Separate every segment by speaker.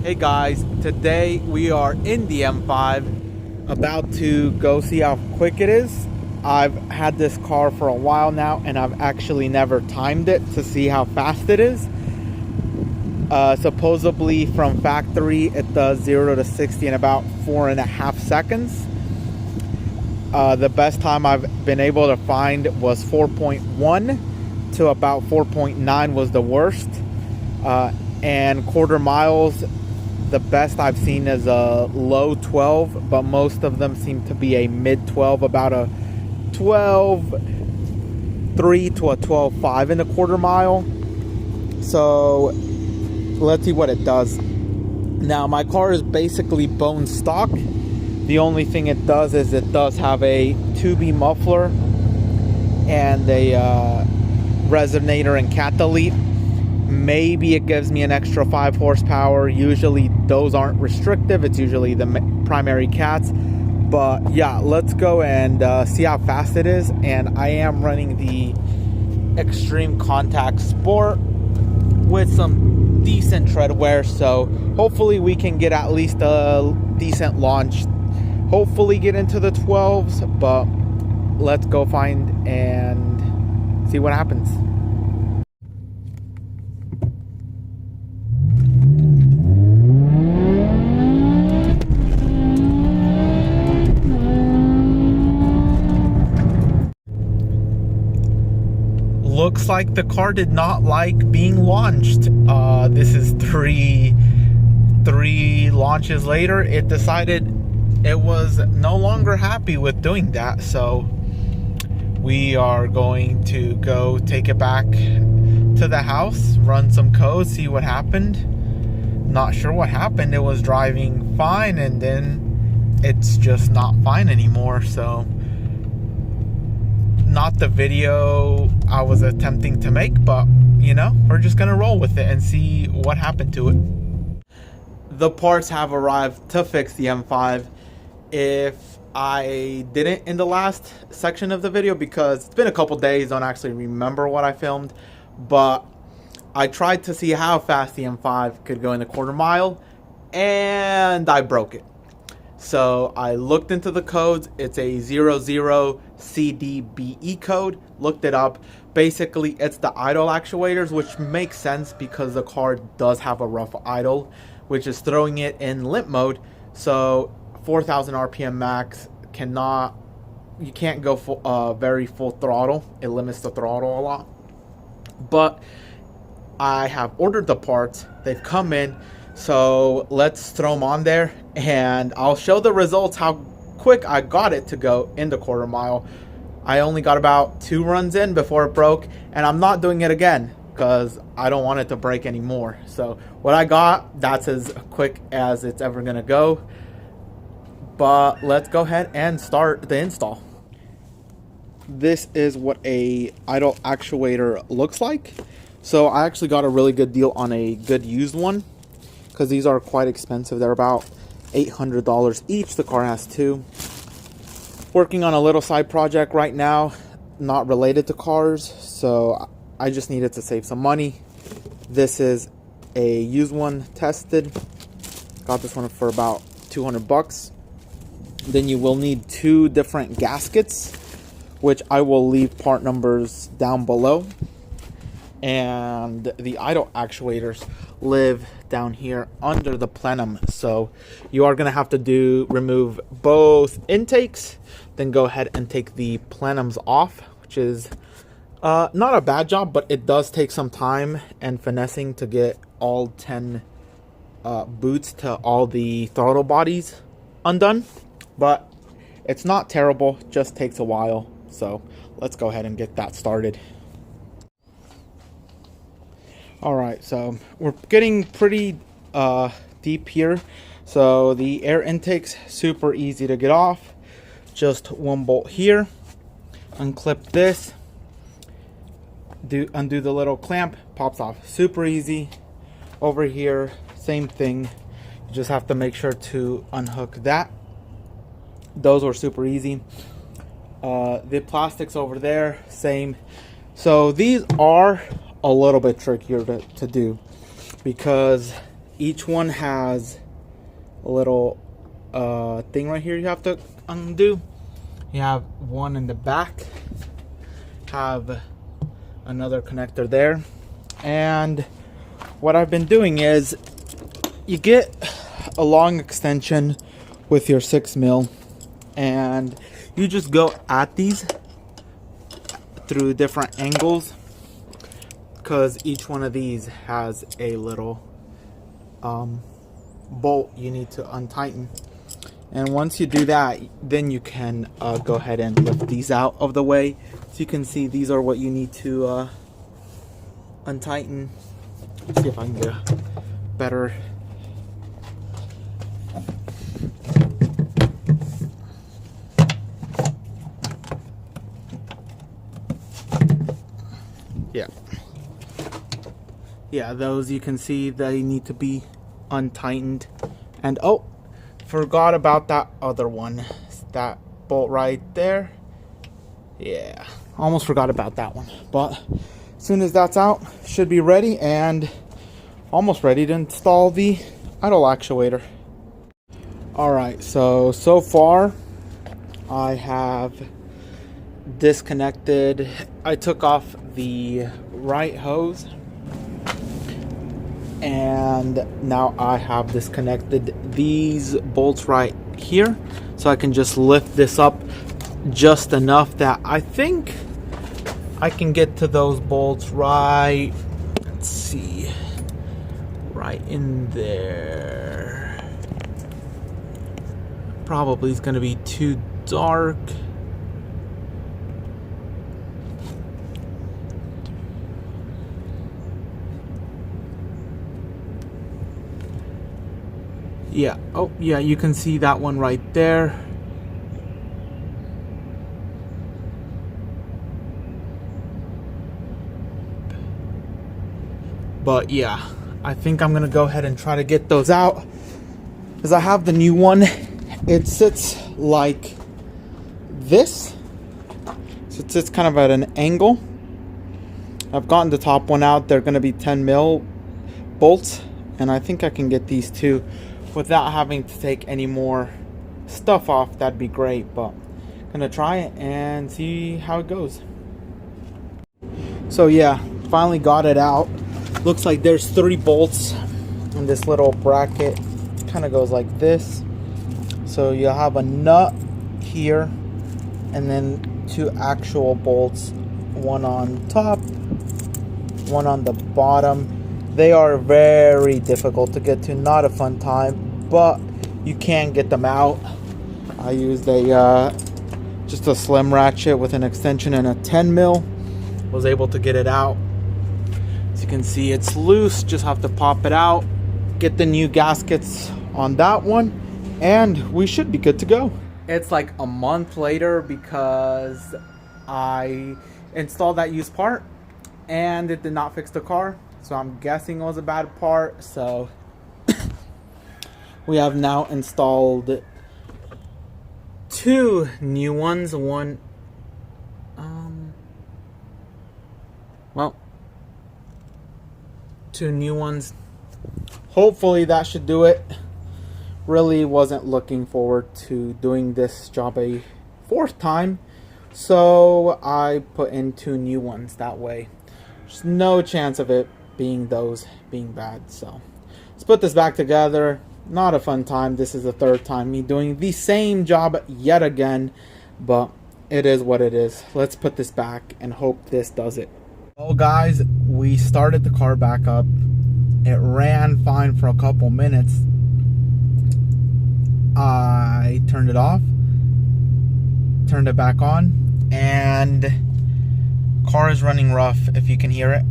Speaker 1: Hey guys, today we are in the M5, about to go see how quick it is. I've had this car for a while now and I've actually never timed it to see how fast it is. Supposedly from factory it does 0 to 60 in about 4.5 seconds. The best time I've been able to find was 4.1 to about 4.9 was the worst. And quarter miles, the best I've seen is a low 12, but most of them seem to be a mid 12, about a 12.3 to a 12.5 in a quarter mile. So let's see what it does. Now my car is basically bone stock. The only thing it does is it does have a 2B muffler and a resonator and catalytic. Maybe it gives me an extra 5 horsepower. Usually those aren't restrictive. It's usually the primary cats. But yeah, let's go and see how fast it is. And I am running the Extreme Contact Sport with some decent tread wear. So hopefully we can get at least a decent launch. Hopefully get into the 12s. But let's go find and see what happens. Looks like the car did not like being launched. This is three launches later. It decided it was no longer happy with doing that. So we are going to go take it back to the house, run some code, see what happened. Not sure what happened. It was driving fine and then it's just not fine anymore. So not the video I was attempting to make, but you know, we're just gonna roll with it and see what happened to it. The parts have arrived to fix the M5. If I didn't in the last section of the video, because it's been a couple days, don't actually remember what I filmed, but I tried to see how fast the M5 could go in a quarter mile and I broke it. So I looked into the codes. It's a 00CDBE code. Looked it up. Basically, it's the idle actuators, which makes sense because the car does have a rough idle, which is throwing it in limp mode. So 4,000 RPM max you can't go very full throttle. It limits the throttle a lot. But I have ordered the parts. They've come in. So let's throw them on there and I'll show the results, how quick I got it to go in the quarter mile. I only got about 2 runs in before it broke, and I'm not doing it again because I don't want it to break anymore. So what I got, that's as quick as it's ever gonna go. But let's go ahead and start the install. This is what a idle actuator looks like. So I actually got a really good deal on a good used one, because these are quite expensive. They're about $800 each. The car has 2. Working on a little side project right now, not related to cars, so I just needed to save some money. This is a used one, tested. Got this one for about 200 bucks. Then you will need 2 different gaskets, which I will leave part numbers down below. And the idle actuators live down here under the plenum, so you are going to have to remove both intakes, then go ahead and take the plenums off, which is not a bad job, but it does take some time and finessing to get all 10 boots to all the throttle bodies undone. But it's not terrible, just takes a while. So let's go ahead and get that started. Alright, so we're getting pretty deep here. So the air intake's super easy to get off. Just 1 bolt here. Unclip this. Undo the little clamp. Pops off. Super easy. Over here, same thing. You just have to make sure to unhook that. Those were super easy. The plastics over there, same. So these are a little bit trickier to do, because each one has a little thing right here you have to undo. You have one in the back, have another connector there, and what I've been doing is you get a long extension with your 6mm and you just go at these through different angles, because each one of these has a little bolt you need to untighten. And once you do that, then you can go ahead and lift these out of the way. So you can see these are what you need to untighten. Let's see if I can get a better. Yeah, those you can see they need to be untightened. And oh, forgot about that other one. That bolt right there. Yeah, almost forgot about that one. But as soon as that's out, should be ready and almost ready to install the idle actuator. Alright, so far I have disconnected. I took off the right hose, and now I have disconnected these bolts right here, so I can just lift this up just enough that I think I can get to those bolts right, let's see, right in there. Probably is going to be too dark. Yeah, oh yeah, you can see that one right there. But yeah, I think I'm gonna go ahead and try to get those out, because I have the new one. It sits like this, so it sits kind of at an angle. I've gotten the top one out. They're gonna be 10mm bolts, and I think I can get these two without having to take any more stuff off. That'd be great, but I'm gonna try it and see how it goes. So yeah, finally got it out. Looks like there's 3 bolts in this little bracket. Kind of goes like this. So you'll have a nut here and then 2 actual bolts, one on top, one on the bottom. They are very difficult to get to, not a fun time, but you can get them out. I used just a slim ratchet with an extension and a 10mm. Was able to get it out. As you can see, it's loose, just have to pop it out, get the new gaskets on that one, and we should be good to go. It's like a month later because I installed that used part and it did not fix the car. So I'm guessing it was a bad part. So we have now installed 2 new ones. One, well, 2 new ones. Hopefully that should do it. Really wasn't looking forward to doing this job a 4th time, so I put in 2 new ones. That way there's no chance of it being bad. So let's put this back together. Not a fun time. This is the 3rd time me doing the same job yet again, but it is what it is. Let's put this back and hope this does it. Well guys, we started the car back up. It ran fine for a couple minutes. I turned it off, turned it back on, and car is running rough, if you can hear it.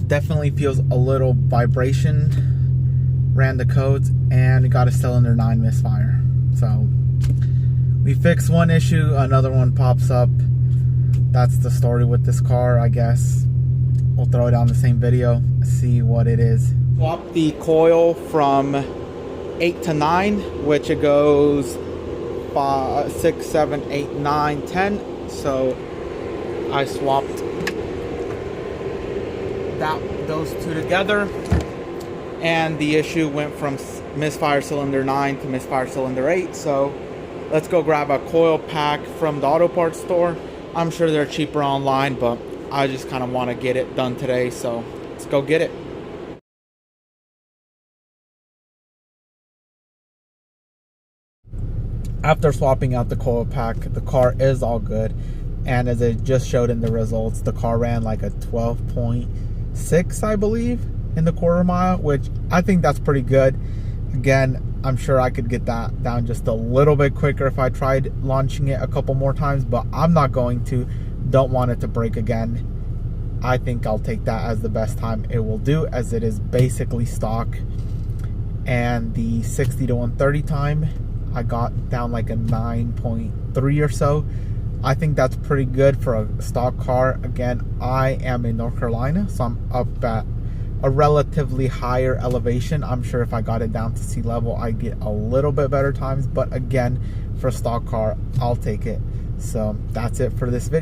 Speaker 1: Definitely feels a little vibration. Ran the codes and got a cylinder 9 misfire. So we fixed one issue, another one pops up. That's the story with this car, I guess. We'll throw it down the same video, see what it is. Swap the coil from 8 to 9, which it goes 5, 6, 7, 8, 9, 10. So I swapped those two together, and the issue went from misfire cylinder 9 to misfire cylinder 8. So let's go grab a coil pack from the auto parts store. I'm sure they're cheaper online, but I just kind of want to get it done today, so let's go get it. After swapping out the coil pack, the car is all good, and as it just showed in the results, the car ran like a 12.6, I believe, in the quarter mile, which I think that's pretty good. Again, I'm sure I could get that down just a little bit quicker if I tried launching it a couple more times, but I'm not going to. Don't want it to break again. I think I'll take that as the best time it will do, as it is basically stock. And the 60 to 130 time, I got down like a 9.3 or so. I think that's pretty good for a stock car. Again, I am in North Carolina, so I'm up at a relatively higher elevation. I'm sure if I got it down to sea level, I'd get a little bit better times, but again, for a stock car, I'll take it. So that's it for this video.